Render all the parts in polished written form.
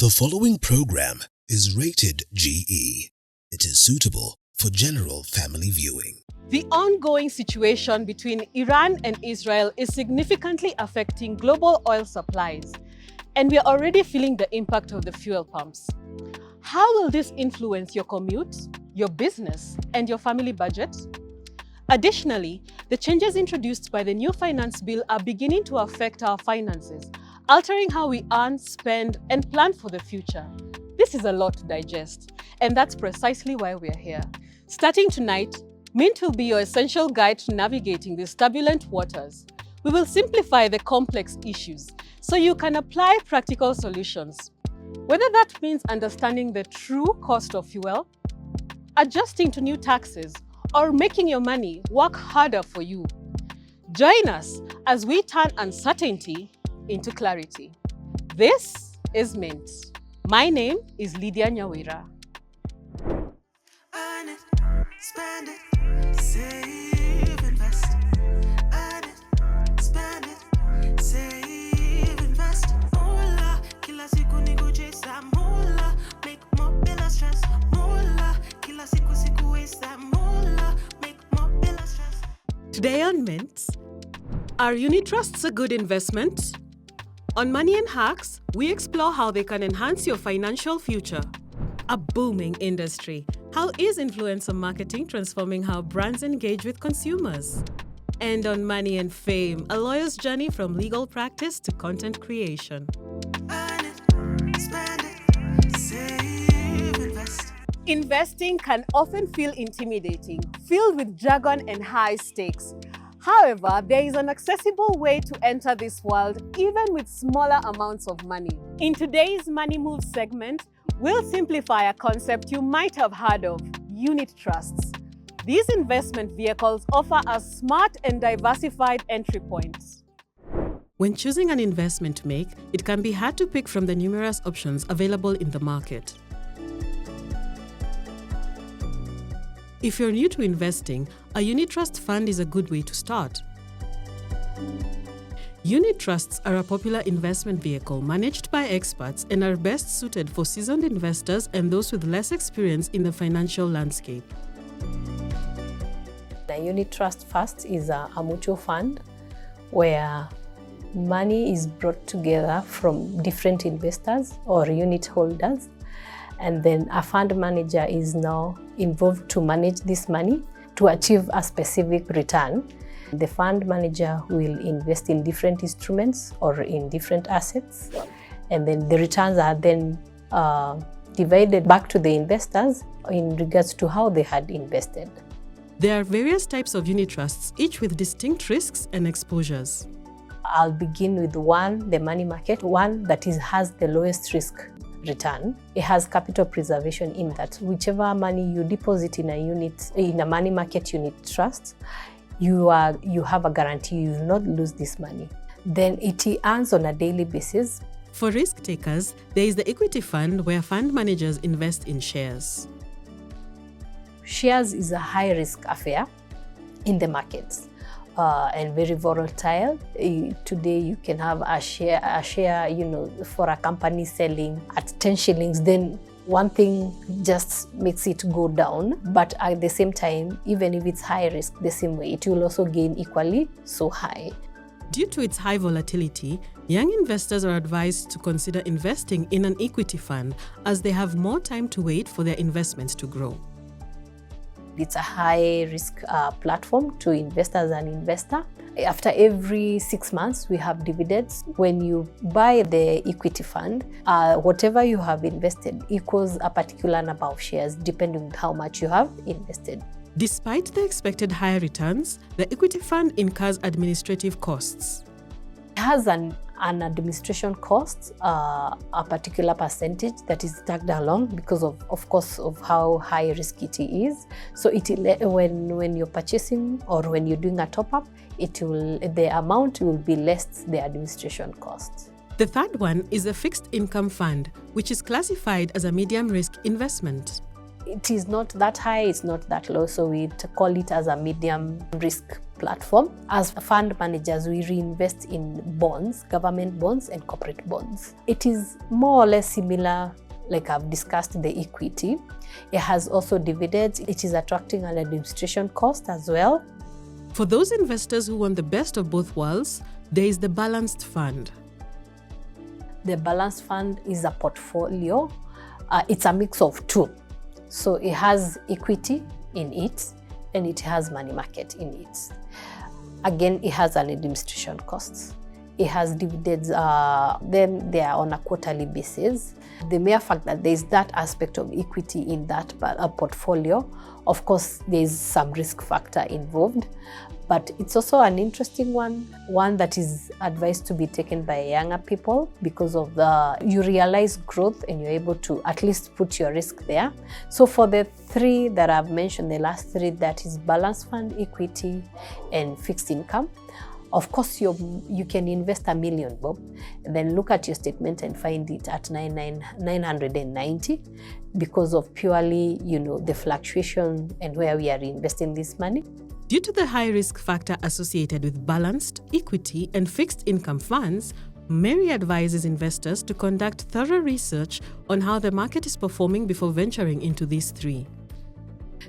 The following program is rated GE. It is suitable for general family viewing. The ongoing situation between Iran and Israel is significantly affecting global oil supplies, and we are already feeling the impact of the fuel pumps. How will this influence your commute, your business, and your family budget? Additionally, the changes introduced by the new finance bill are beginning to affect our finances, altering how we earn, spend, and plan for the future. This is a lot to digest, and that's precisely why we're here. Starting tonight, Mint will be your essential guide to navigating these turbulent waters. We will simplify the complex issues so you can apply practical solutions. Whether that means understanding the true cost of fuel, adjusting to new taxes, or making your money work harder for you. Join us as we turn uncertainty into clarity. This is Mint. My name is Lydia Nyawira. Earn it, spend it, save, invest. Earn it, spend it, save, invest. Mola, kila siku niko chesa. Mola, make more bila stress. Mola, kila siku wesa. Mola, make more bila stress. Today on Mint, are unit trusts a good investment? On Money and Hacks, we explore how they can enhance your financial future. A booming industry. How is influencer marketing transforming how brands engage with consumers? And on Money and Fame, a lawyer's journey from legal practice to content creation. Earn it, spend it, save, invest. Investing can often feel intimidating, filled with jargon and high stakes. However, there is an accessible way to enter this world even with smaller amounts of money. In today's Money Moves segment, we'll simplify a concept you might have heard of: unit trusts. These investment vehicles offer a smart and diversified entry points. When choosing an investment to make, it can be hard to pick from the numerous options available in the market. If you're new to investing, a unit trust fund is a good way to start. Unit trusts are a popular investment vehicle managed by experts and are best suited for seasoned investors and those with less experience in the financial landscape. The unit trust first is a mutual fund where money is brought together from different investors or unit holders, and then a fund manager is now involved to manage this money to achieve a specific return. The fund manager will invest in different instruments or in different assets, and then the returns are then divided back to the investors in regards to how they had invested. There are various types of unit trusts, each with distinct risks and exposures. I'll begin with one, the money market, one that has the lowest risk return. It has capital preservation in that whichever money you deposit in a money market unit trust, you have a guarantee you will not lose this money. Then it earns on a daily basis. For risk takers, there is the equity fund where fund managers invest in shares. Shares is a high risk affair in the markets and very volatile. Today you can have a share, for a company selling at 10 shillings, then one thing just makes it go down. But at the same time, even if it's high risk the same way, it will also gain equally so high. Due to its high volatility, young investors are advised to consider investing in an equity fund as they have more time to wait for their investments to grow. It's a high-risk platform to invest as an investor. After every 6 months, we have dividends. When you buy the equity fund, whatever you have invested equals a particular number of shares, depending on how much you have invested. Despite the expected higher returns, the equity fund incurs administrative costs. It has an administration cost, a particular percentage that is tagged along because of course of how high risk it is. So when you're purchasing or when you're doing a top-up, the amount will be less the administration costs. The third one is a fixed income fund, which is classified as a medium risk investment. it is not that high, it's not that low, so we call it as a medium risk platform. As fund managers, we reinvest in bonds, government bonds and corporate bonds. It is more or less similar, like I've discussed, the equity. It has also dividends. It is attracting an administration cost as well. For those investors who want the best of both worlds, there is the balanced fund. The balanced fund is a portfolio. It's a mix of two. So it has equity in it and it has money market in it. Again, it has an administration cost. It has dividends, then they are on a quarterly basis. The mere fact that there is that aspect of equity in that portfolio, of course, there is some risk factor involved, but it's also an interesting one that is advised to be taken by younger people because of you realize growth and you're able to at least put your risk there. So for the three that I've mentioned, the last three, that is balanced fund, equity, and fixed income. Of course, you can invest $1 million, Bob, and then look at your statement and find it at 990 because of purely, the fluctuation and where we are investing this money. Due to the high risk factor associated with balanced, equity, and fixed income funds, Mary advises investors to conduct thorough research on how the market is performing before venturing into these three.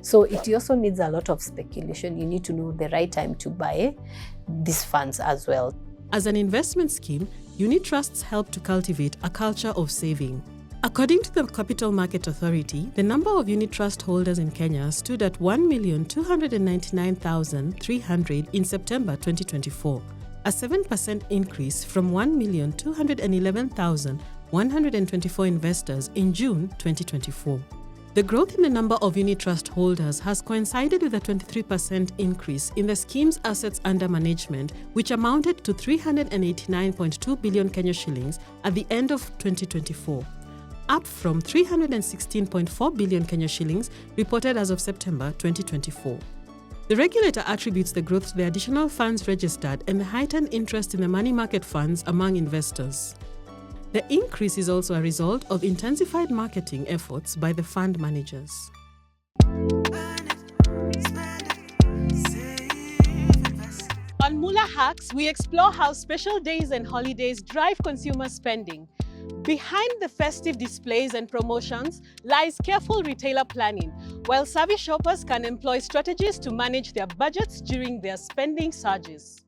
So it also needs a lot of speculation. You need to know the right time to buy these funds as well. As an investment scheme, unit trusts help to cultivate a culture of saving. According to the Capital Market Authority, the number of unit trust holders in Kenya stood at 1,299,300 in September 2024, a 7% increase from 1,211,124 investors in June 2024. The growth in the number of unit trust holders has coincided with a 23% increase in the scheme's assets under management, which amounted to 389.2 billion Kenya shillings at the end of 2024, up from 316.4 billion Kenya shillings reported as of September 2024. The regulator attributes the growth to the additional funds registered and the heightened interest in the money market funds among investors. The increase is also a result of intensified marketing efforts by the fund managers. On Mula Hacks, we explore how special days and holidays drive consumer spending. Behind the festive displays and promotions lies careful retailer planning, while savvy shoppers can employ strategies to manage their budgets during their spending surges.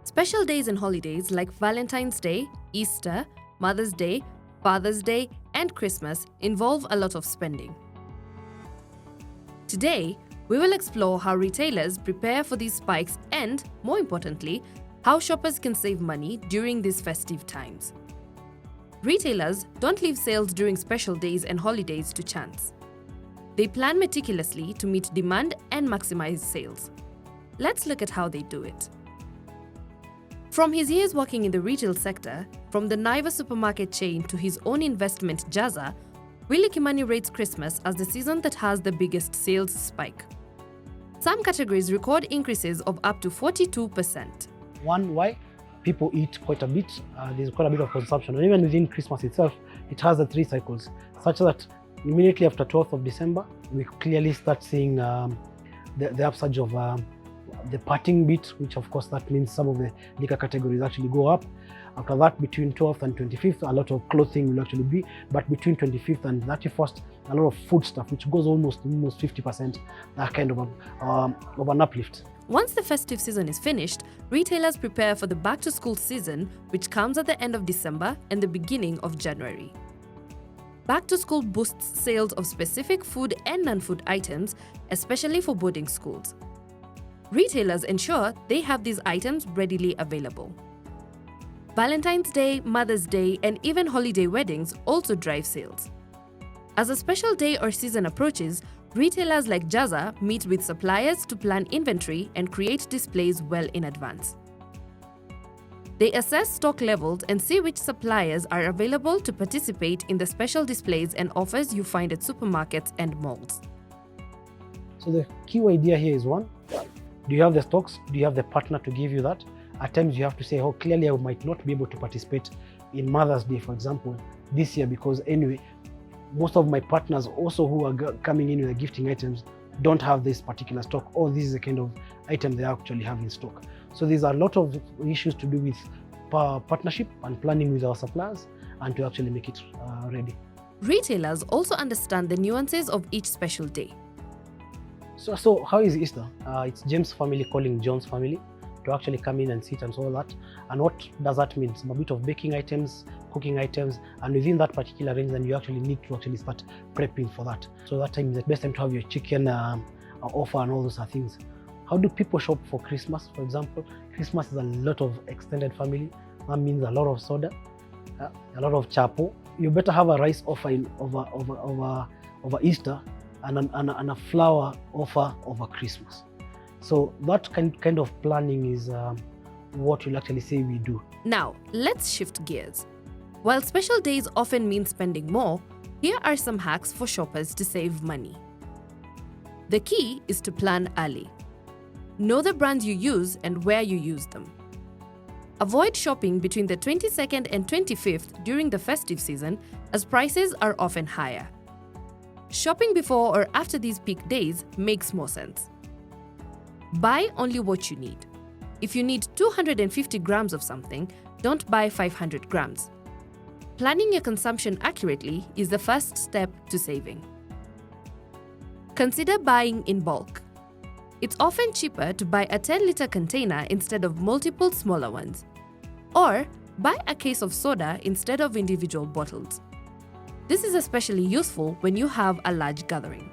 Special days and holidays like Valentine's Day, Easter, Mother's Day, Father's Day, and Christmas involve a lot of spending. Today, we will explore how retailers prepare for these spikes and, more importantly, how shoppers can save money during these festive times. Retailers don't leave sales during special days and holidays to chance. They plan meticulously to meet demand and maximize sales. Let's look at how they do it. From his years working in the retail sector, from the Naivas supermarket chain to his own investment Jaza, Willie Kimani rates Christmas as the season that has the biggest sales spike. Some categories record increases of up to 42%. One, why? People eat quite a bit. There's quite a bit of consumption. And even within Christmas itself, it has the 3 cycles, such that immediately after 12th of December, we clearly start seeing the upsurge of the parting bit, which of course that means some of the liquor categories actually go up. After that, between 12th and 25th, a lot of clothing will actually be, but between 25th and 31st, a lot of food stuff, which goes almost 50%, that kind of an uplift. Once the festive season is finished, retailers prepare for the back-to-school season, which comes at the end of December and the beginning of January. Back-to-school boosts sales of specific food and non-food items, especially for boarding schools. Retailers ensure they have these items readily available. Valentine's Day, Mother's Day, and even holiday weddings also drive sales. As a special day or season approaches, retailers like Jaza meet with suppliers to plan inventory and create displays well in advance. They assess stock levels and see which suppliers are available to participate in the special displays and offers you find at supermarkets and malls. So the key idea here is, one, do you have the stocks? Do you have the partner to give you that? At times you have to say, oh, clearly I might not be able to participate in Mother's Day, for example, this year, because anyway, most of my partners also who are coming in with the gifting items don't have this particular stock, or this is the kind of item they actually have in stock. So there's a lot of issues to do with partnership and planning with our suppliers and to actually make it ready. Retailers also understand the nuances of each special day. So how is Easter? It's James' family calling John's family to actually come in and sit and so that. And what does that mean? Some a bit of baking items, cooking items, and within that particular range, then you actually need to actually start prepping for that. So that time is the best time to have your chicken offer and all those things. How do people shop for Christmas? For example, Christmas is a lot of extended family. That means a lot of soda, a lot of chapo. You better have a rice offer over Easter and a flour offer over Christmas. So that kind of planning is what we'll actually say we do. Now, let's shift gears. While special days often mean spending more, here are some hacks for shoppers to save money. The key is to plan early. Know the brands you use and where you use them. Avoid shopping between the 22nd and 25th during the festive season, as prices are often higher. Shopping before or after these peak days makes more sense. Buy only what you need. If you need 250 grams of something, don't buy 500 grams. Planning your consumption accurately is the first step to saving. Consider buying in bulk. It's often cheaper to buy a 10-liter container instead of multiple smaller ones. Or buy a case of soda instead of individual bottles. This is especially useful when you have a large gathering.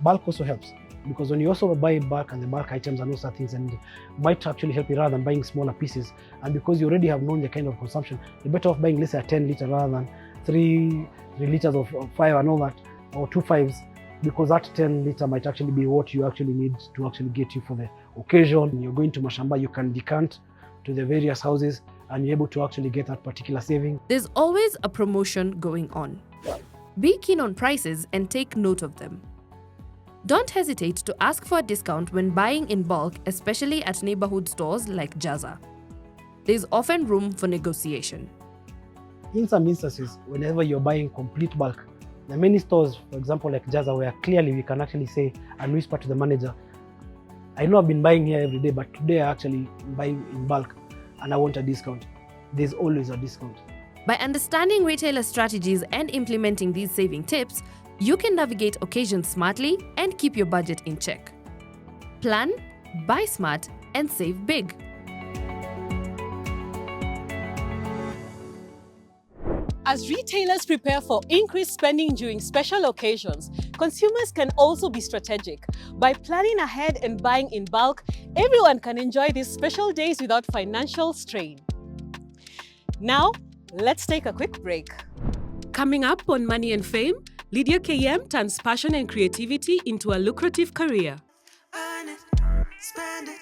Bulk also helps, because when you also buy bulk and the bulk items and those things, and might actually help you rather than buying smaller pieces. And because you already have known the kind of consumption, you're better off buying, let's say, a 10-liter rather than 3 liters of 5 and all that, or 2 5s, because that 10-liter might actually be what you actually need to actually get you for the occasion. When you're going to Mashamba, you can decant to the various houses and you're able to actually get that particular saving. There's always a promotion going on. Be keen on prices and take note of them. Don't hesitate to ask for a discount when buying in bulk, especially at neighborhood stores like Jaza. There's often room for negotiation. In some instances, whenever you're buying complete bulk, there are many stores, for example, like Jaza, where clearly we can actually say and whisper to the manager, I know I've been buying here every day, but today I actually buying in bulk and I want a discount. There's always a discount. By understanding retailer strategies and implementing these saving tips, you can navigate occasions smartly and keep your budget in check. Plan, buy smart, and save big. As retailers prepare for increased spending during special occasions, consumers can also be strategic. By planning ahead and buying in bulk, everyone can enjoy these special days without financial strain. Now, let's take a quick break. Coming up on Money and Fame, Lydia KM turns passion and creativity into a lucrative career. Earn it, spend it,